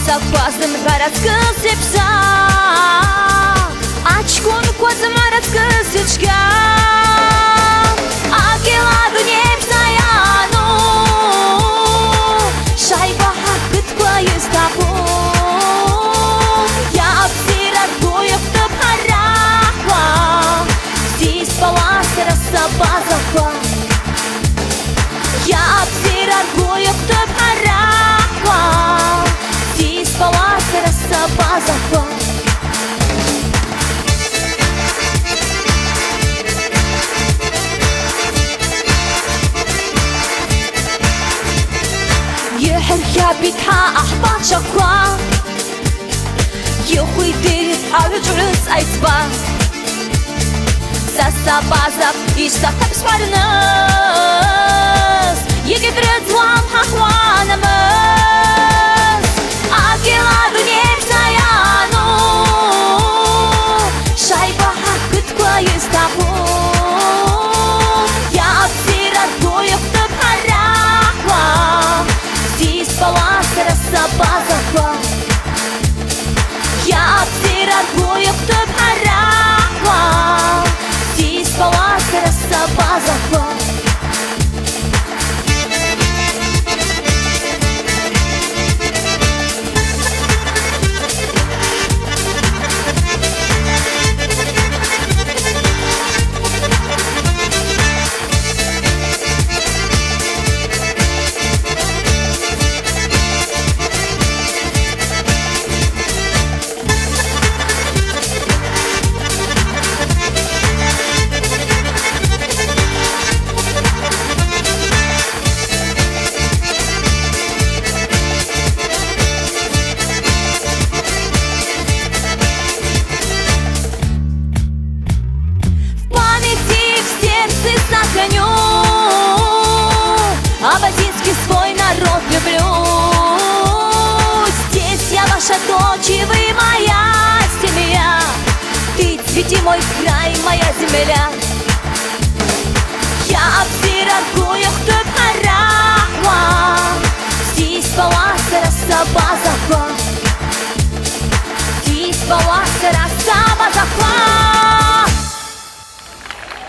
Запасым городских слепца, очком козым городских свечка. Агиладу небсаяну, шайба хакыт поездапу. Я обсират боев топ харахва, здесь паласа базова. Я обсират боев топ харахва, здесь паласа базова. يحركها بيتها أحباط شقوى يخوي ديري أرجعس أيتبا ساسا بازاب إشتاق بسوارنس يجد رضوان حقوانمس أكيلادو نيمسايانو شايبا حقت كويس تابو يا أبسيرات بويق تبحرقوا Паласа базова. Я обсират боев топ харахва, здесь паласа базова. Абазинский свой народ люблю. Здесь я ваша дочь, и вы моя семья. Ты цвети мой край, моя земля. Я обсират гоях топ харахва, здесь паласа базова. Здесь паласа базова.